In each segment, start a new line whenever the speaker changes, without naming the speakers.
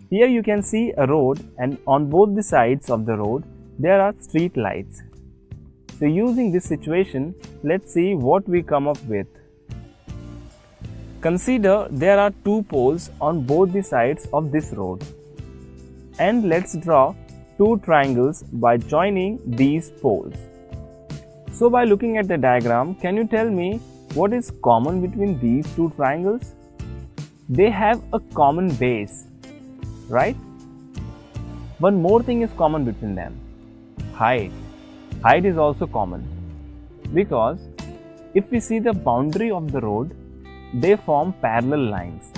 Here you can see a road, and on both the sides of the road there are street lights. So using this situation, let's see what we come up with. Consider there are two poles on both the sides of this road. And let's draw two triangles by joining these poles. So by looking at the diagram, can you tell me what is common between these two triangles? They have a common base, right? One more thing is common between them. Height. Height is also common, because if we see the boundary of the road, they form parallel lines,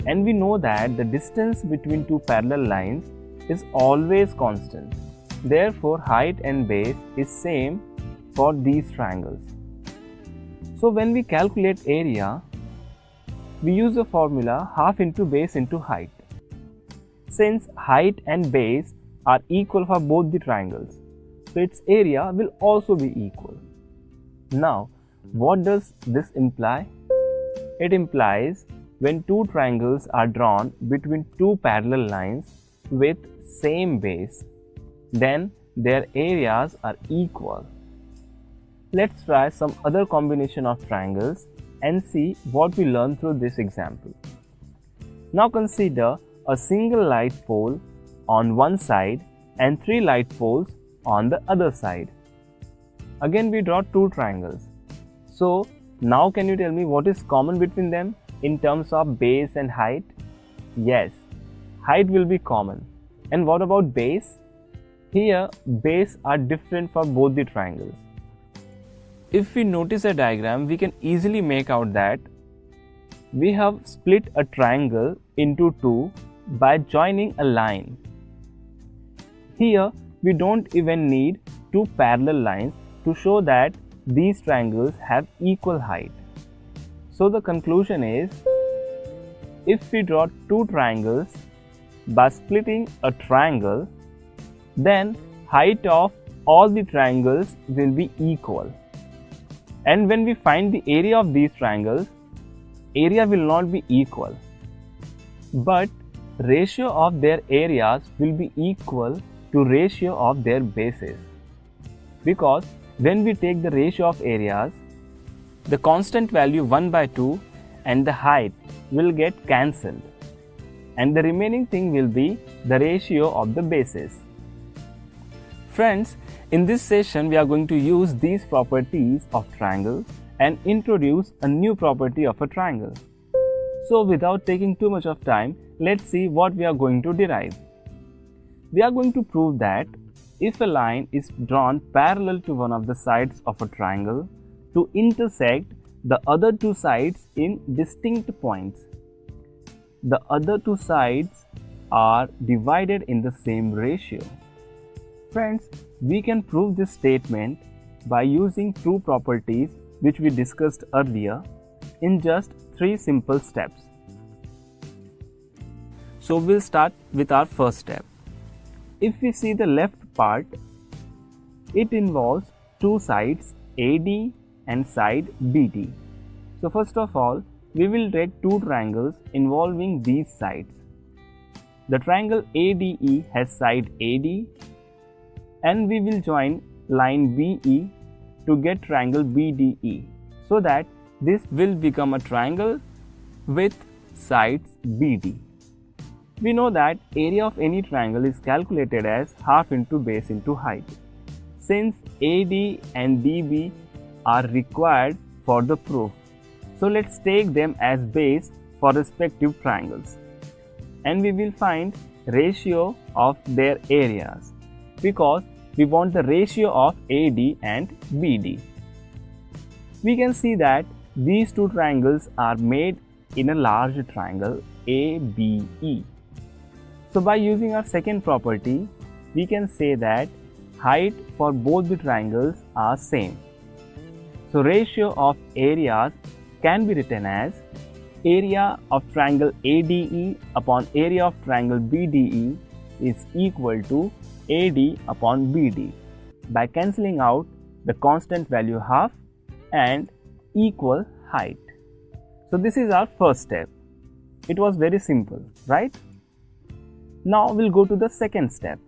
and we know that the distance between two parallel lines is always constant. Therefore, height and base is same for these triangles. So when we calculate area, we use the formula half into base into height. Since height and base are equal for both the triangles, so its area will also be equal. Now, what does this imply? It implies when two triangles are drawn between two parallel lines with same base, then their areas are equal. Let's try some other combination of triangles and see what we learn through this example. Now consider a single light pole on one side and three light poles on the other side. Again we draw two triangles. So now can you tell me what is common between them in terms of base and height? Yes, height will be common. And what about base? Here base are different for both the triangles. If we notice a diagram, we can easily make out that we have split a triangle into two by joining a line. Here we don't even need two parallel lines to show that these triangles have equal height. So the conclusion is, if we draw two triangles by splitting a triangle, then height of all the triangles will be equal. And when we find the area of these triangles, area will not be equal, but ratio of their areas will be equal to ratio of their bases. Because when we take the ratio of areas, the constant value 1/2 and the height will get cancelled, and the remaining thing will be the ratio of the bases. Friends, in this session we are going to use these properties of triangle and introduce a new property of a triangle. So without taking too much of time, let's see what we are going to derive. We are going to prove that if a line is drawn parallel to one of the sides of a triangle to intersect the other two sides in distinct points, the other two sides are divided in the same ratio. Friends, we can prove this statement by using two properties which we discussed earlier in just 3 simple steps. So we'll start with our first step. If we see the left part, it involves two sides AD and side BD. So first of all, we will take two triangles involving these sides. The triangle ADE has side AD, and we will join line BE to get triangle BDE, so that this will become a triangle with sides BD. We know that area of any triangle is calculated as half into base into height. Since AD and DB are required for the proof, so let's take them as base for respective triangles, and we will find ratio of their areas, because we want the ratio of AD and BD. We can see that these two triangles are made in a large triangle ABE. So by using our second property, we can say that height for both the triangles are same. So ratio of areas can be written as area of triangle ADE upon area of triangle BDE is equal to AD upon BD by cancelling out the constant value half and equal height. So this is our first step. It was very simple, right? Now we'll go to the second step.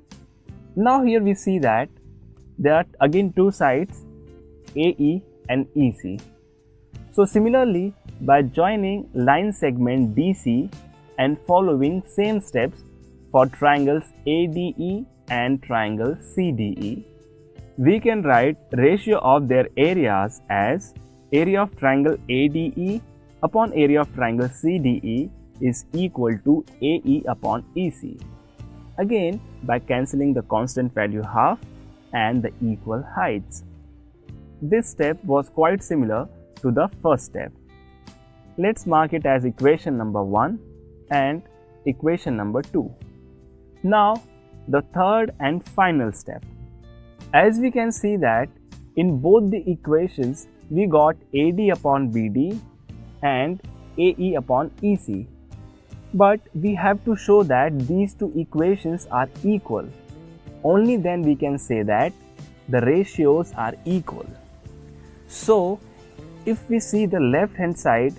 Now here we see that there are again two sides, AE and EC. So similarly, by joining line segment DC and following same steps for triangles ADE and triangle CDE, we can write ratio of their areas as area of triangle ADE upon area of triangle CDE is equal to AE upon EC. Again, by cancelling the constant value half and the equal heights. This step was quite similar to the first step. Let's mark it as equation number 1 and equation number 2. Now, the third and final step. As we can see that in both the equations, we got AD upon BD and AE upon EC. But we have to show that these two equations are equal. Only then we can say that the ratios are equal. So, if we see the left hand side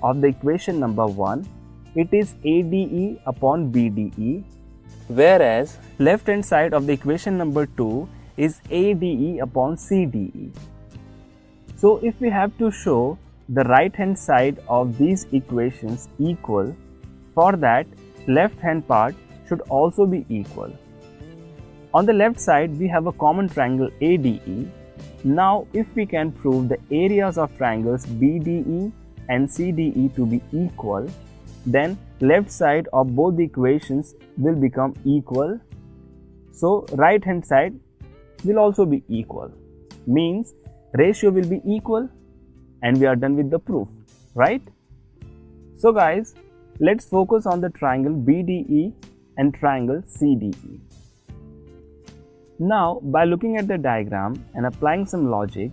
of the equation number 1, it is ADE upon BDE, whereas left hand side of the equation number 2 is ADE upon CDE. So, if we have to show the right hand side of these equations equal, for that left hand part should also be equal. On the left side we have a common triangle ADE. Now if we can prove the areas of triangles BDE and CDE to be equal, then left side of both the equations will become equal. So right hand side will also be equal. Means ratio will be equal. And we are done with the proof, right? So guys, let's focus on the triangle BDE and triangle CDE. Now, by looking at the diagram and applying some logic,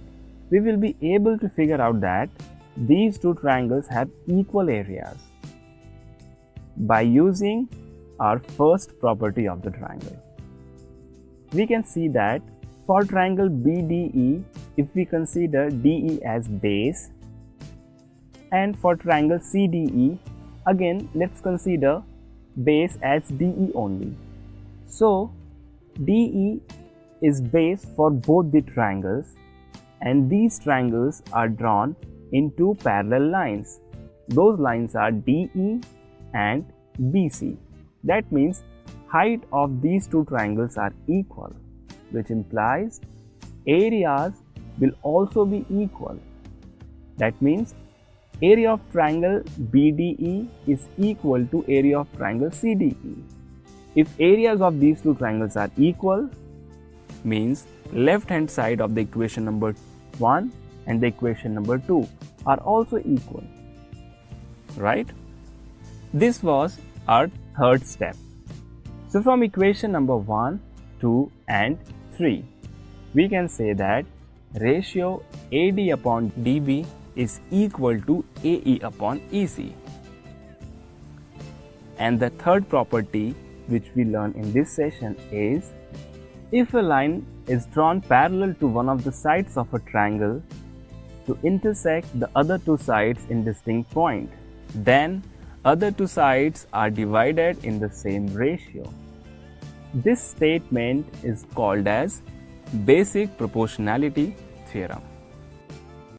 we will be able to figure out that these two triangles have equal areas by using our first property of the triangle. We can see that for triangle BDE, if we consider DE as base, and for triangle CDE, again let's consider base as DE only. So DE is base for both the triangles, and these triangles are drawn in two parallel lines. Those lines are DE and BC. That means height of these two triangles are equal, which implies areas will also be equal. That means area of triangle BDE is equal to area of triangle CDE. If areas of these two triangles are equal, means left hand side of the equation number 1 and the equation number 2 are also equal, right? This was our third step. So from equation number 1, 2 and 3, we can say that ratio AD upon DB is equal to AE upon EC. And the third property which we learn in this session is, if a line is drawn parallel to one of the sides of a triangle to intersect the other two sides in distinct point, then other two sides are divided in the same ratio. This statement is called as basic proportionality theorem.